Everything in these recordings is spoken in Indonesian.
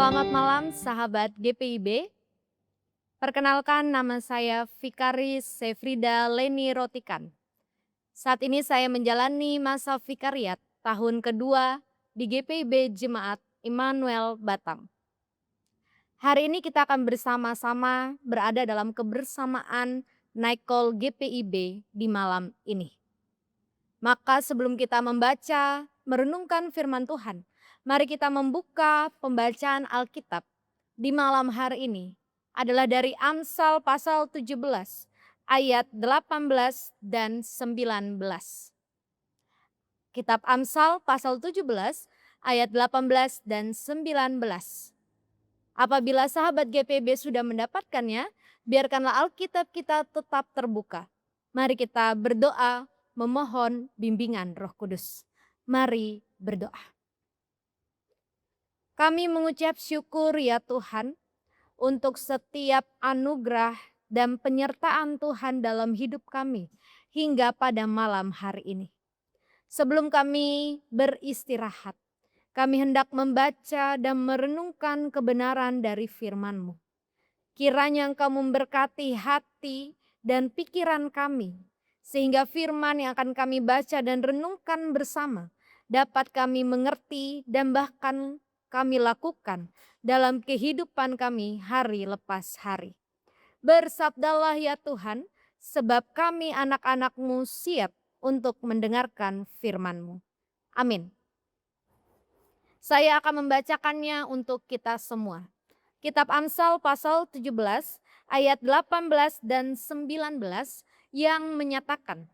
Selamat malam sahabat GPIB. Perkenalkan nama saya Vikaris Sefrida Leni Rotikan. Saat ini saya menjalani masa vikariat tahun kedua di GPIB Jemaat Immanuel Batam. Hari ini kita akan bersama-sama berada dalam kebersamaan Night Call GPIB di malam ini. Maka sebelum kita membaca, merenungkan firman Tuhan, mari kita membuka pembacaan Alkitab di malam hari ini adalah dari Amsal pasal 17 ayat 18 dan 19. Kitab Amsal pasal 17 ayat 18 dan 19. Apabila sahabat GPB sudah mendapatkannya, biarkanlah Alkitab kita tetap terbuka. Mari kita berdoa memohon bimbingan Roh Kudus. Mari berdoa. Kami mengucap syukur ya Tuhan untuk setiap anugerah dan penyertaan Tuhan dalam hidup kami hingga pada malam hari ini. Sebelum kami beristirahat, kami hendak membaca dan merenungkan kebenaran dari firman-Mu. Kiranya Engkau memberkati hati dan pikiran kami, sehingga firman yang akan kami baca dan renungkan bersama dapat kami mengerti dan bahkan kami lakukan dalam kehidupan kami hari lepas hari. Bersabdalah ya Tuhan, sebab kami anak-anak-Mu siap untuk mendengarkan firman-Mu. Amin. Saya akan membacakannya untuk kita semua. Kitab Amsal pasal 17 ayat 18 dan 19 yang menyatakan,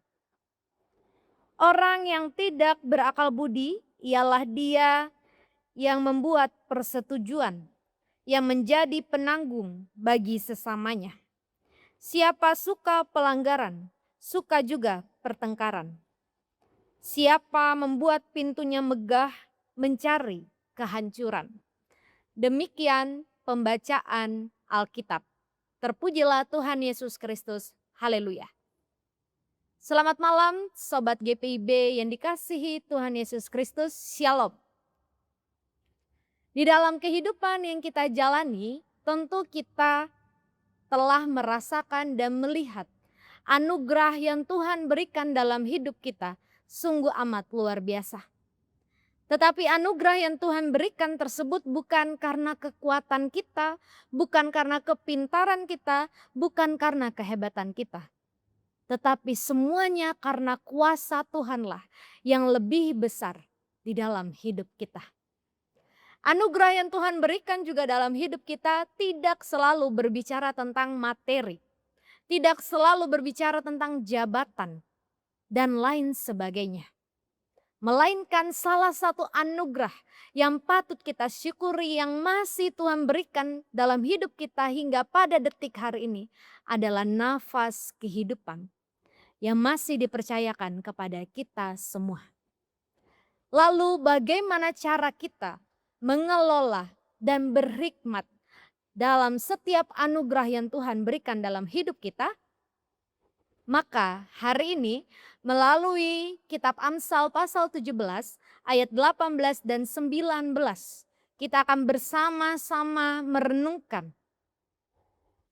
orang yang tidak berakal budi ialah dia yang membuat persetujuan, yang menjadi penanggung bagi sesamanya. Siapa suka pelanggaran, suka juga pertengkaran. Siapa membuat pintunya megah, mencari kehancuran. Demikian pembacaan Alkitab. Terpujilah Tuhan Yesus Kristus. Haleluya. Selamat malam Sobat GPIB yang dikasihi Tuhan Yesus Kristus. Shalom. Di dalam kehidupan yang kita jalani, tentu kita telah merasakan dan melihat anugerah yang Tuhan berikan dalam hidup kita sungguh amat luar biasa. Tetapi anugerah yang Tuhan berikan tersebut bukan karena kekuatan kita, bukan karena kepintaran kita, bukan karena kehebatan kita. Tetapi semuanya karena kuasa Tuhanlah yang lebih besar di dalam hidup kita. Anugerah yang Tuhan berikan juga dalam hidup kita tidak selalu berbicara tentang materi, tidak selalu berbicara tentang jabatan, dan lain sebagainya. Melainkan salah satu anugerah yang patut kita syukuri yang masih Tuhan berikan dalam hidup kita hingga pada detik hari ini adalah nafas kehidupan yang masih dipercayakan kepada kita semua. Lalu bagaimana cara kita mengelola dan berhikmat dalam setiap anugerah yang Tuhan berikan dalam hidup kita? Maka hari ini melalui kitab Amsal pasal 17 ayat 18 dan 19 kita akan bersama-sama merenungkan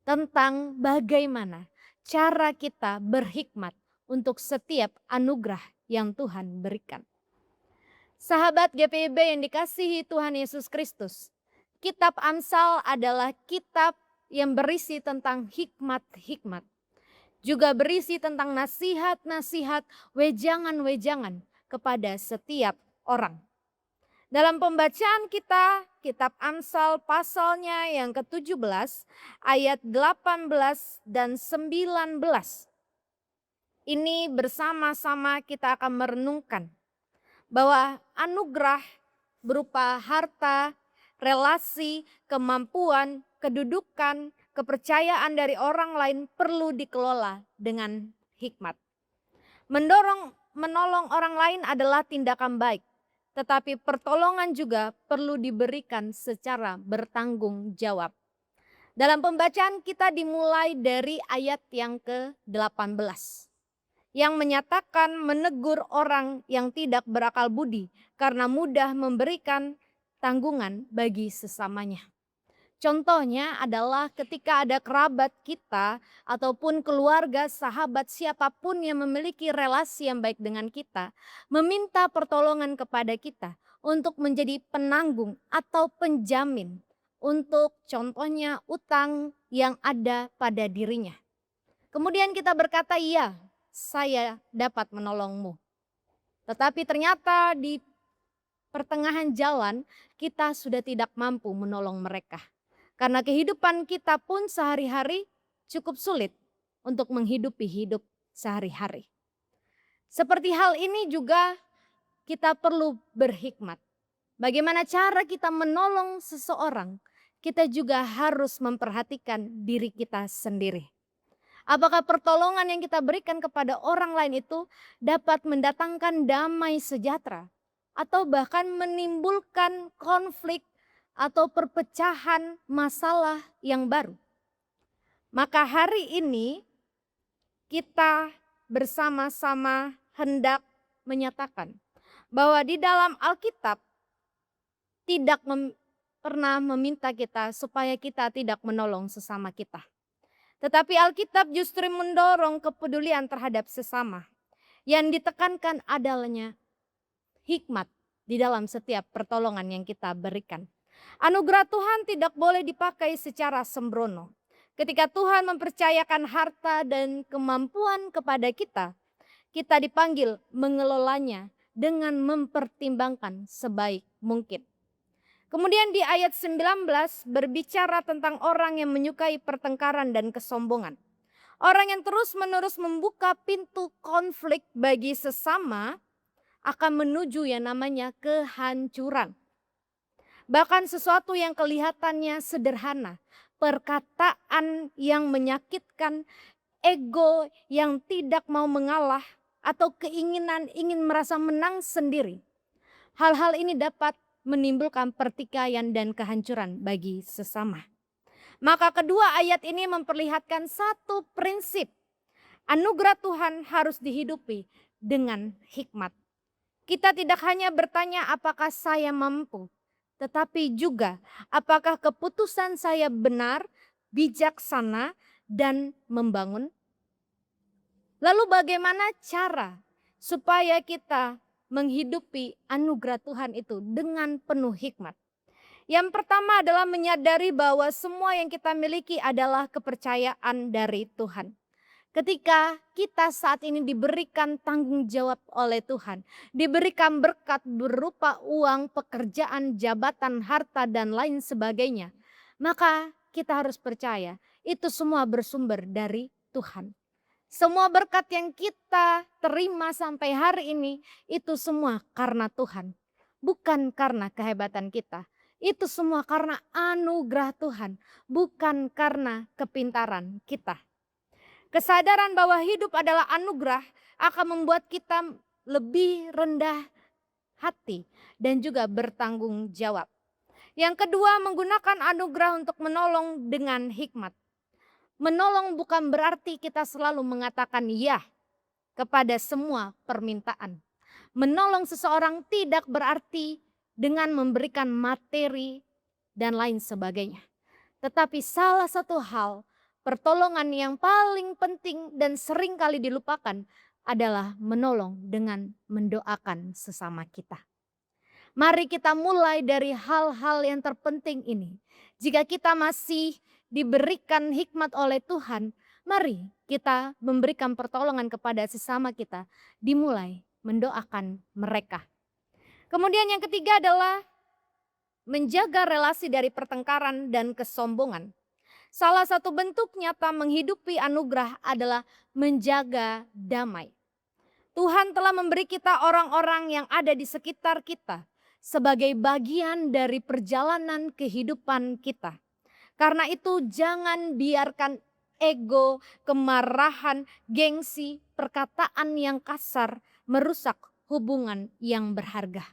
tentang bagaimana cara kita berhikmat untuk setiap anugerah yang Tuhan berikan. Sahabat GPIB yang dikasihi Tuhan Yesus Kristus, kitab Amsal adalah kitab yang berisi tentang hikmat-hikmat. Juga berisi tentang nasihat-nasihat, wejangan-wejangan kepada setiap orang. Dalam pembacaan kita, kitab Amsal pasalnya yang ke-17 ayat 18 dan 19. Ini bersama-sama kita akan merenungkan bahwa anugerah berupa harta, relasi, kemampuan, kedudukan, kepercayaan dari orang lain perlu dikelola dengan hikmat. Menolong orang lain adalah tindakan baik, tetapi pertolongan juga perlu diberikan secara bertanggung jawab. Dalam pembacaan kita dimulai dari ayat yang ke-18 yang menyatakan menegur orang yang tidak berakal budi karena mudah memberikan tanggungan bagi sesamanya. Contohnya adalah ketika ada kerabat kita ataupun keluarga, sahabat, siapapun yang memiliki relasi yang baik dengan kita, meminta pertolongan kepada kita untuk menjadi penanggung atau penjamin untuk contohnya utang yang ada pada dirinya. Kemudian kita berkata, "Iya, saya dapat menolongmu." Tetapi ternyata di pertengahan jalan kita sudah tidak mampu menolong mereka. Karena kehidupan kita pun sehari-hari cukup sulit untuk menghidupi hidup sehari-hari. Seperti hal ini juga kita perlu berhikmat. Bagaimana cara kita menolong seseorang, kita juga harus memperhatikan diri kita sendiri. Apakah pertolongan yang kita berikan kepada orang lain itu dapat mendatangkan damai sejahtera atau bahkan menimbulkan konflik atau perpecahan masalah yang baru? Maka hari ini kita bersama-sama hendak menyatakan bahwa di dalam Alkitab tidak pernah meminta kita supaya kita tidak menolong sesama kita. Tetapi Alkitab justru mendorong kepedulian terhadap sesama. Yang ditekankan adanya hikmat di dalam setiap pertolongan yang kita berikan. Anugerah Tuhan tidak boleh dipakai secara sembrono. Ketika Tuhan mempercayakan harta dan kemampuan kepada kita, kita dipanggil mengelolanya dengan mempertimbangkan sebaik mungkin. Kemudian di ayat 19 berbicara tentang orang yang menyukai pertengkaran dan kesombongan. Orang yang terus-menerus membuka pintu konflik bagi sesama akan menuju yang namanya kehancuran. Bahkan sesuatu yang kelihatannya sederhana, perkataan yang menyakitkan, ego yang tidak mau mengalah, atau keinginan ingin merasa menang sendiri. Hal-hal ini dapat menimbulkan pertikaian dan kehancuran bagi sesama. Maka kedua ayat ini memperlihatkan satu prinsip. Anugerah Tuhan harus dihidupi dengan hikmat. Kita tidak hanya bertanya apakah saya mampu, tetapi juga apakah keputusan saya benar, bijaksana, dan membangun. Lalu bagaimana cara supaya kita menghidupi anugerah Tuhan itu dengan penuh hikmat? Yang pertama adalah menyadari bahwa semua yang kita miliki adalah kepercayaan dari Tuhan. Ketika kita saat ini diberikan tanggung jawab oleh Tuhan, diberikan berkat berupa uang, pekerjaan, jabatan, harta, dan lain sebagainya, maka kita harus percaya itu semua bersumber dari Tuhan. Semua berkat yang kita terima sampai hari ini, itu semua karena Tuhan, bukan karena kehebatan kita. Itu semua karena anugerah Tuhan, bukan karena kepintaran kita. Kesadaran bahwa hidup adalah anugerah akan membuat kita lebih rendah hati dan juga bertanggung jawab. Yang kedua, menggunakan anugerah untuk menolong dengan hikmat. Menolong bukan berarti kita selalu mengatakan ya kepada semua permintaan. Menolong seseorang tidak berarti dengan memberikan materi dan lain sebagainya. Tetapi salah satu hal, pertolongan yang paling penting dan sering kali dilupakan adalah menolong dengan mendoakan sesama kita. Mari kita mulai dari hal-hal yang terpenting ini. Jika kita masih diberikan hikmat oleh Tuhan, mari kita memberikan pertolongan kepada sesama kita, dimulai mendoakan mereka. Kemudian yang ketiga adalah menjaga relasi dari pertengkaran dan kesombongan. Salah satu bentuk nyata menghidupi anugerah adalah menjaga damai. Tuhan telah memberi kita orang-orang yang ada di sekitar kita sebagai bagian dari perjalanan kehidupan kita. Karena itu jangan biarkan ego, kemarahan, gengsi, perkataan yang kasar merusak hubungan yang berharga.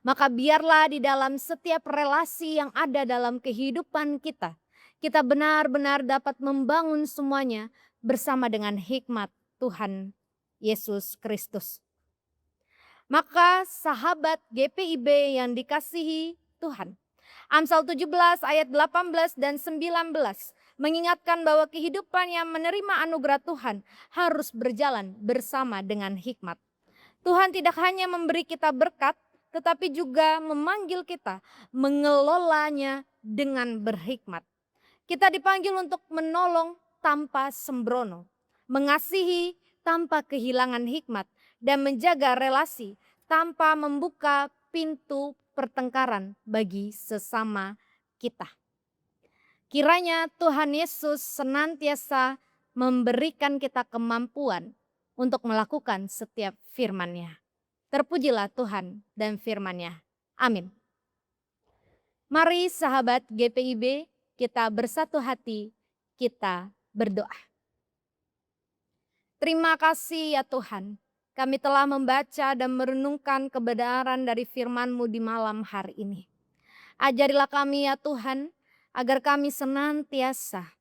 Maka biarlah di dalam setiap relasi yang ada dalam kehidupan kita, kita benar-benar dapat membangun semuanya bersama dengan hikmat Tuhan Yesus Kristus. Maka sahabat GPIB yang dikasihi Tuhan. Amsal 17 ayat 18 dan 19 mengingatkan bahwa kehidupan yang menerima anugerah Tuhan harus berjalan bersama dengan hikmat. Tuhan tidak hanya memberi kita berkat, tetapi juga memanggil kita mengelolanya dengan berhikmat. Kita dipanggil untuk menolong tanpa sembrono, mengasihi tanpa kehilangan hikmat, dan menjaga relasi tanpa membuka pintu pertengkaran bagi sesama kita. Kiranya Tuhan Yesus senantiasa memberikan kita kemampuan untuk melakukan setiap firman-Nya. Terpujilah Tuhan dan firman-Nya. Amin. Mari sahabat GPIB, kita bersatu hati, kita berdoa. Terima kasih ya Tuhan, kami telah membaca dan merenungkan kebenaran dari firman-Mu di malam hari ini. Ajarilah kami ya Tuhan, agar kami senantiasa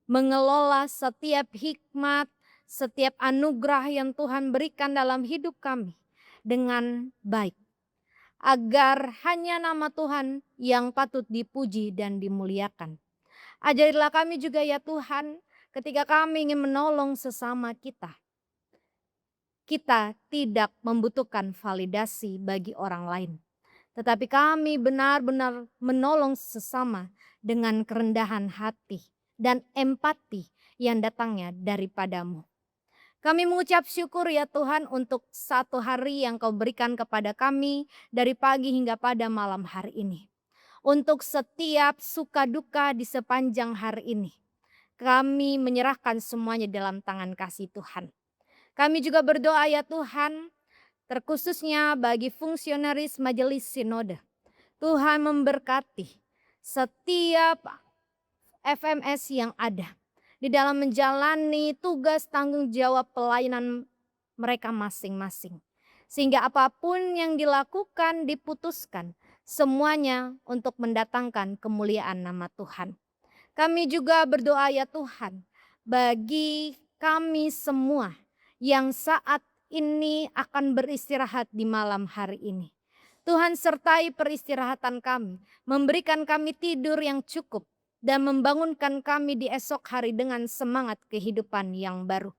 mengelola setiap hikmat, setiap anugerah yang Tuhan berikan dalam hidup kami dengan baik. Agar hanya nama Tuhan yang patut dipuji dan dimuliakan. Ajarilah kami juga ya Tuhan, ketika kami ingin menolong sesama kita. Kita tidak membutuhkan validasi bagi orang lain. Tetapi kami benar-benar menolong sesama dengan kerendahan hati dan empati yang datangnya daripadamu. Kami mengucap syukur ya Tuhan untuk satu hari yang Kau berikan kepada kami dari pagi hingga pada malam hari ini. Untuk setiap suka duka di sepanjang hari ini. Kami menyerahkan semuanya dalam tangan kasih Tuhan. Kami juga berdoa ya Tuhan, terkhususnya bagi fungsionaris majelis sinode. Tuhan memberkati setiap FMS yang ada di dalam menjalani tugas tanggung jawab pelayanan mereka masing-masing. Sehingga apapun yang dilakukan diputuskan semuanya untuk mendatangkan kemuliaan nama Tuhan. Kami juga berdoa ya Tuhan bagi kami semua yang saat ini akan beristirahat di malam hari ini. Tuhan sertai peristirahatan kami, memberikan kami tidur yang cukup, dan membangunkan kami di esok hari dengan semangat kehidupan yang baru.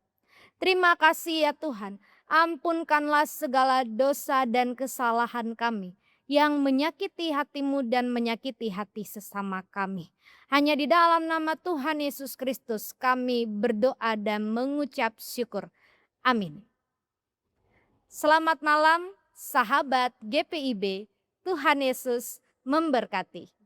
Terima kasih ya Tuhan, ampunkanlah segala dosa dan kesalahan kami yang menyakiti hati-Mu dan menyakiti hati sesama kami. Hanya di dalam nama Tuhan Yesus Kristus kami berdoa dan mengucap syukur. Amin. Selamat malam sahabat GPIB, Tuhan Yesus memberkati.